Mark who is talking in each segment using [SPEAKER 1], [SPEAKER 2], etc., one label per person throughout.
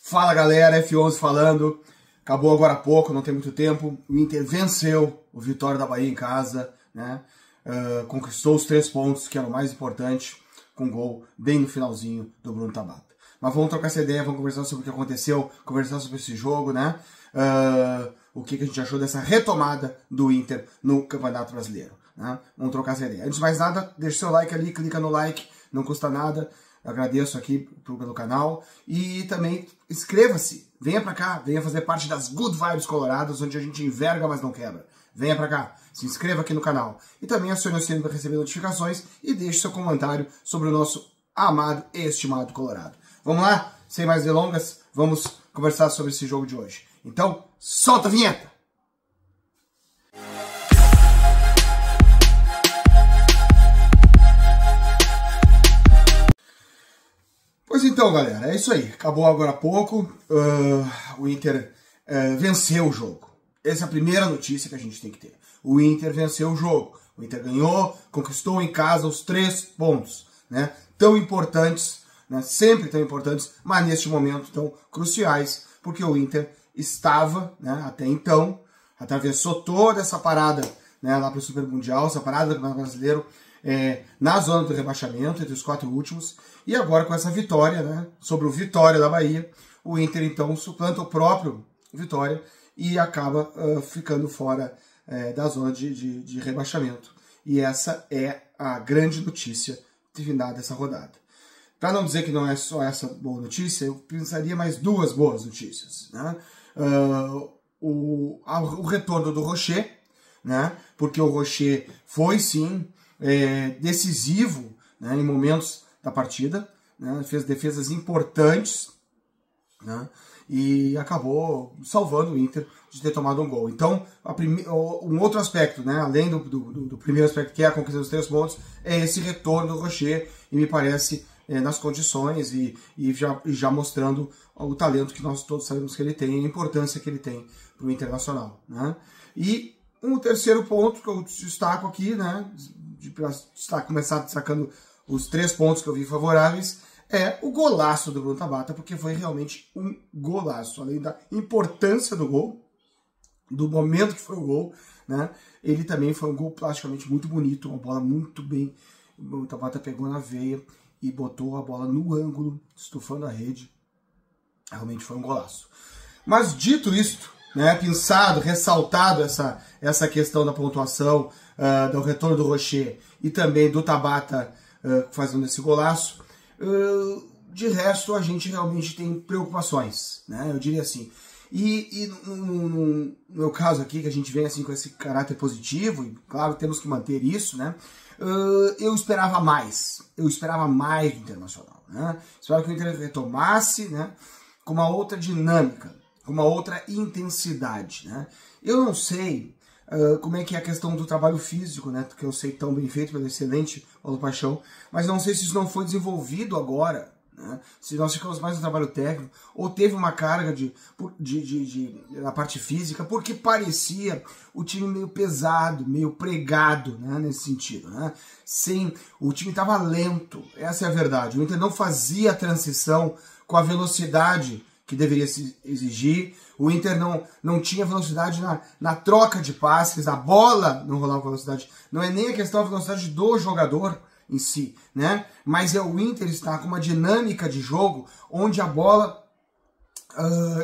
[SPEAKER 1] Fala galera, F11 falando. Acabou agora há pouco, não tem muito tempo. O Inter venceu o Vitória da Bahia em casa, né? Conquistou os 3 pontos, que era o mais importante, com gol bem no finalzinho do Bruno Tabata. Mas vamos trocar essa ideia, vamos conversar sobre o que aconteceu, conversar sobre esse jogo, né? O que a gente achou dessa retomada do Inter no Campeonato Brasileiro, né? Vamos trocar essa ideia. Antes de mais nada, deixa seu like ali, clica no like, não custa nada. Agradeço aqui pelo canal e também inscreva-se, venha pra cá, venha fazer parte das Good Vibes Coloradas, onde a gente enverga, mas não quebra. Venha pra cá, se inscreva aqui no canal e também acione o sininho para receber notificações e deixe seu comentário sobre o nosso amado e estimado Colorado. Vamos lá? Sem mais delongas, vamos conversar sobre esse jogo de hoje. Então, solta a vinheta! Pois então, galera, é isso aí. Acabou agora há pouco. O Inter venceu o jogo. Essa é a primeira notícia que a gente tem que ter. O Inter venceu o jogo. O Inter ganhou, conquistou em casa os 3 pontos, né? Tão importantes, né? Sempre tão importantes, mas neste momento tão cruciais, porque o Inter estava, né, até então, atravessou toda essa parada, né, lá para o Super Mundial, essa parada do Campeonato Brasileiro, na zona do rebaixamento, entre os 4 últimos, e agora com essa vitória, né, sobre o Vitória da Bahia, o Inter então suplanta o próprio Vitória e acaba ficando fora da zona de rebaixamento. E essa é a grande notícia terminada essa rodada. Para não dizer que não é só essa boa notícia, eu pensaria mais 2 boas notícias, né? O retorno do Rocher, né? Porque o Rocher foi sim decisivo, né, em momentos da partida, né? Fez defesas importantes, né? E acabou salvando o Inter de ter tomado um gol. Então, um outro aspecto, né, além do primeiro aspecto, que é a conquista dos 3 pontos, é esse retorno do Rocher, e me parece nas condições e já mostrando o talento que nós todos sabemos que ele tem, a importância que ele tem para o Internacional, né? E um terceiro ponto que eu destaco aqui, né, para começar destacando os 3 pontos que eu vi favoráveis, é o golaço do Bruno Tabata, porque foi realmente um golaço. Além da importância do gol, do momento que foi o gol, né, ele também foi um gol plasticamente muito bonito, uma bola muito bem. O Tabata pegou na veia e botou a bola no ângulo, estufando a rede. Realmente foi um golaço. Mas dito isto, né, pensado, ressaltado essa questão da pontuação, do retorno do Rocher e também do Tabata fazendo esse golaço, de resto a gente realmente tem preocupações, né, eu diria assim. E no meu caso aqui, que a gente vem assim com esse caráter positivo, e claro, temos que manter isso, né, eu esperava mais do Internacional, né, esperava que o Inter retomasse, né, com uma outra dinâmica, com uma outra intensidade, né. Eu não sei como é que é a questão do trabalho físico, né, que eu sei tão bem feito pelo excelente Paulo Paixão, mas não sei se isso não foi desenvolvido agora, né, se nós ficamos mais no trabalho técnico, ou teve uma carga na parte física, porque parecia o time meio pesado, meio pregado, né, nesse sentido, né, o time estava lento, essa é a verdade. O Inter não fazia a transição com a velocidade que deveria se exigir. O Inter não tinha velocidade na troca de passes, a bola não rolava com velocidade. Não é nem a questão da velocidade do jogador em si, né? Mas o Inter está com uma dinâmica de jogo onde a bola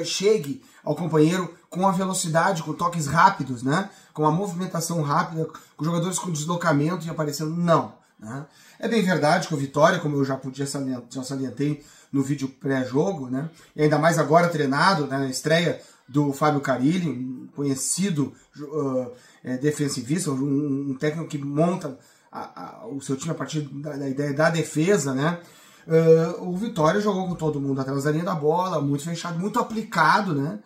[SPEAKER 1] chegue ao companheiro com a velocidade, com toques rápidos, né? Com a movimentação rápida, com jogadores com deslocamento e aparecendo, não, né? É bem verdade que o Vitória, como eu já salientei no vídeo pré-jogo, né, e ainda mais agora treinado, né, na estreia do Fábio Carilli, um conhecido defensivista, um técnico que monta o seu time a partir da ideia da defesa, né, o Vitória jogou com todo mundo atrás da linha da bola, muito fechado, muito aplicado, né,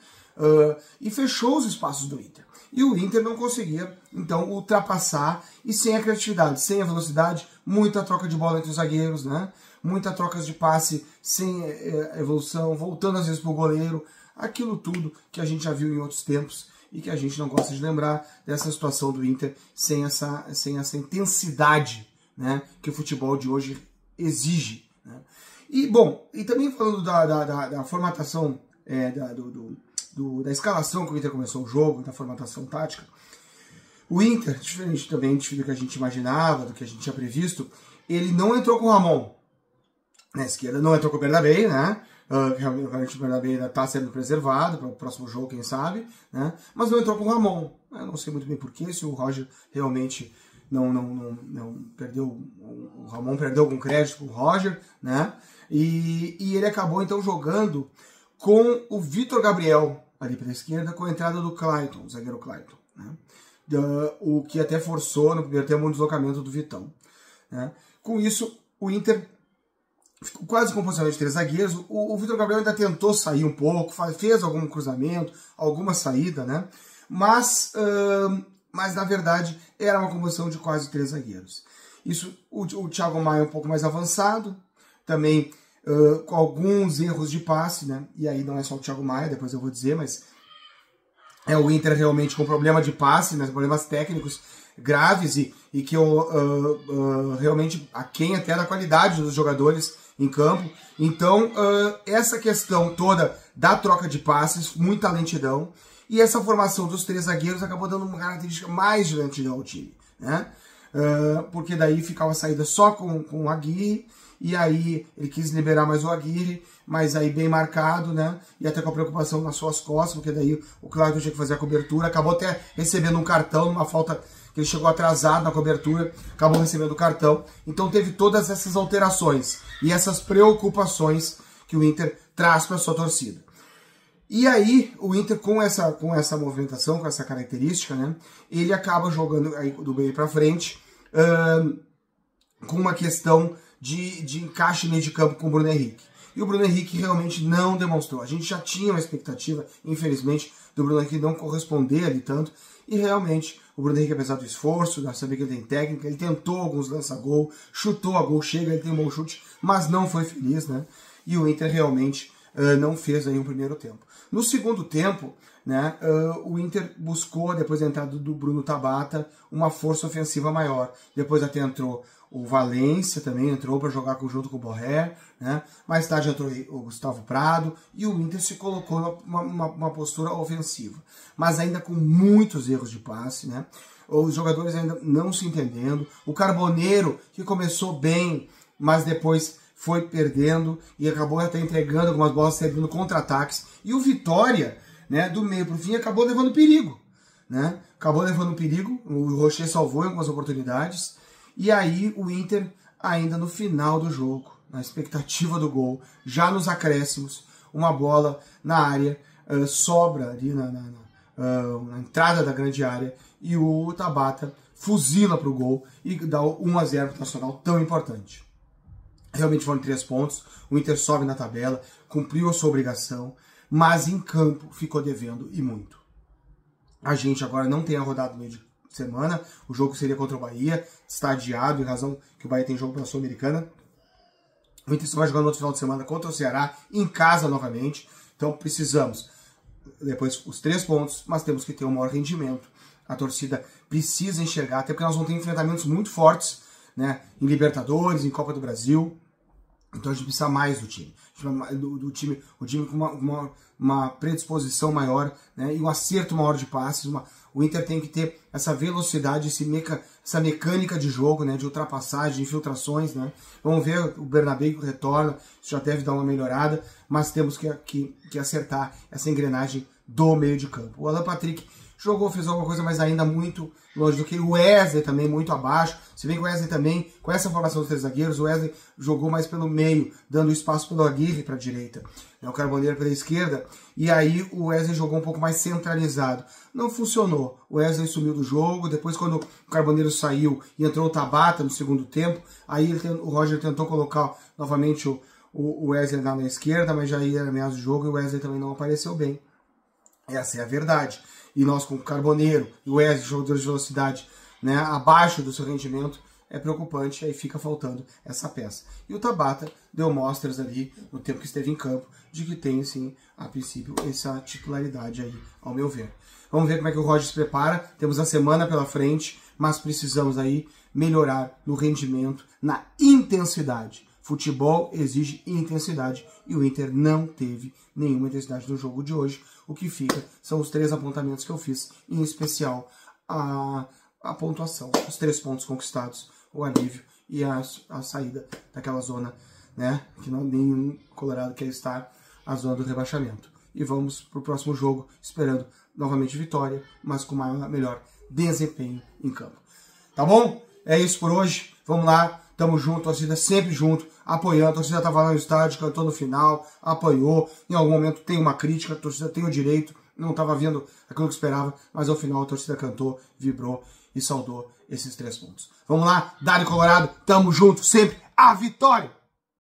[SPEAKER 1] e fechou os espaços do Inter. E o Inter não conseguia, então, ultrapassar, e sem a criatividade, sem a velocidade, muita troca de bola entre os zagueiros, né? Muita troca de passe sem evolução, voltando às vezes para o goleiro, aquilo tudo que a gente já viu em outros tempos e que a gente não gosta de lembrar dessa situação do Inter sem essa intensidade, né, que o futebol de hoje exige, né? E, bom, e também falando da formatação, da escalação que o Inter começou o jogo, da formatação tática, o Inter, diferente também do que a gente imaginava, do que a gente tinha previsto, ele não entrou com o Ramon na esquerda, não entrou com o Bernabé, né? Realmente o Bernabé ainda está sendo preservado para o próximo jogo, quem sabe, né? Mas não entrou com o Ramon. Eu não sei muito bem porquê, se o Roger realmente não perdeu, o Ramon perdeu algum crédito com o Roger, né? E ele acabou então jogando com o Vitor Gabriel ali pela esquerda, com a entrada do Clayton, o zagueiro Clayton, né? O que até forçou no primeiro tempo um deslocamento do Vitão, né? Com isso, o Inter ficou quase com posição de 3 zagueiros. O Vitor Gabriel ainda tentou sair um pouco, fez algum cruzamento, alguma saída, né? Mas na verdade era uma composição de quase 3 zagueiros. Isso, o Thiago Maia um pouco mais avançado, também com alguns erros de passe, né? E aí não é só o Thiago Maia, depois eu vou dizer, mas é o Inter realmente com problema de passe, né? Problemas técnicos graves e que realmente aquém até da qualidade dos jogadores em campo. Então, essa questão toda da troca de passes, muita lentidão, e essa formação dos 3 zagueiros acabou dando uma característica mais de lentidão ao time, né? Porque daí ficava a saída só com o Aguirre, e aí ele quis liberar mais o Aguirre, mas aí bem marcado, né? E até com a preocupação nas suas costas, porque daí o Cláudio tinha que fazer a cobertura, acabou até recebendo um cartão, numa falta que ele chegou atrasado na cobertura, acabou recebendo o cartão. Então teve todas essas alterações e essas preocupações que o Inter traz para a sua torcida. E aí, o Inter, com essa movimentação, com essa característica, né, ele acaba jogando aí do meio para frente, com uma questão de encaixe meio de campo com o Bruno Henrique. E o Bruno Henrique realmente não demonstrou. A gente já tinha uma expectativa, infelizmente, do Bruno Henrique não corresponder ali tanto. E realmente, o Bruno Henrique, apesar do esforço, de saber que ele tem técnica, ele tentou alguns lança-gol, chutou a gol, ele tem um bom chute, mas não foi feliz, né? E o Inter realmente não fez aí um primeiro tempo. No segundo tempo, né, o Inter buscou, depois da entrada do Bruno Tabata, uma força ofensiva maior. Depois até entrou o Valência, também entrou para jogar junto com o Borré, né? Mais tarde entrou o Gustavo Prado, e o Inter se colocou numa postura ofensiva, mas ainda com muitos erros de passe, né? Os jogadores ainda não se entendendo. O Carboneiro, que começou bem, mas depois foi perdendo e acabou até entregando algumas bolas, cedendo contra-ataques. E o Vitória, né, do meio para o fim, acabou levando perigo, né? Acabou levando perigo, o Rocher salvou em algumas oportunidades. E aí o Inter, ainda no final do jogo, na expectativa do gol, já nos acréscimos, uma bola na área, sobra ali na entrada da grande área, e o Tabata fuzila para o gol e dá o 1-0 para o Nacional, tão importante. Realmente foram 3 pontos, o Inter sobe na tabela, cumpriu a sua obrigação, mas em campo ficou devendo e muito. A gente agora não tem a rodada no meio de semana, o jogo seria contra o Bahia, está adiado em razão que o Bahia tem jogo pela Sul-Americana. O Inter vai jogar no outro final de semana contra o Ceará, em casa novamente, então precisamos, depois os 3 pontos, mas temos que ter um maior rendimento. A torcida precisa enxergar, até porque nós vamos ter enfrentamentos muito fortes, né, em Libertadores, em Copa do Brasil. Então a gente precisa mais do time. O time com uma predisposição maior, né, e um acerto maior de passes. O Inter tem que ter essa velocidade, essa mecânica de jogo, né, de ultrapassagem, de infiltrações. Né. Vamos ver o Bernabé que retorna, isso já deve dar uma melhorada, mas temos que acertar essa engrenagem do meio de campo. O Alan Patrick jogou, fez alguma coisa, mas ainda muito longe do que o Wesley, também muito abaixo. Se bem que o Wesley também, com essa formação dos 3 zagueiros, o Wesley jogou mais pelo meio, dando espaço pelo Aguirre para a direita, o Carboneiro pela esquerda, e aí o Wesley jogou um pouco mais centralizado. Não funcionou. O Wesley sumiu do jogo, depois quando o Carboneiro saiu e entrou o Tabata no segundo tempo, aí o Roger tentou colocar novamente o Wesley na esquerda, mas já ia ameaça do jogo e o Wesley também não apareceu bem. Essa é a verdade. E nós com o Carboneiro e o Wesley, jogadores de velocidade, né, abaixo do seu rendimento, é preocupante, aí fica faltando essa peça. E o Tabata deu mostras ali, no tempo que esteve em campo, de que tem, sim, a princípio, essa titularidade aí, ao meu ver. Vamos ver como é que o Roger se prepara, temos a semana pela frente, mas precisamos aí melhorar no rendimento, na intensidade. Futebol exige intensidade e o Inter não teve nenhuma intensidade no jogo de hoje. O que fica são os 3 apontamentos que eu fiz, em especial a pontuação, os 3 pontos conquistados, o alívio e a saída daquela zona, né, que não, nenhum colorado quer estar, a zona do rebaixamento. E vamos para o próximo jogo, esperando novamente vitória, mas com melhor desempenho em campo. Tá bom? É isso por hoje. Vamos lá, tamo junto, a torcida sempre junto, apoiando. A torcida tava lá no estádio, cantou no final, apoiou. Em algum momento tem uma crítica, a torcida tem o direito, não estava vendo aquilo que esperava, mas ao final a torcida cantou, vibrou e saudou esses 3 pontos. Vamos lá, Dário Colorado, tamo junto, sempre a vitória!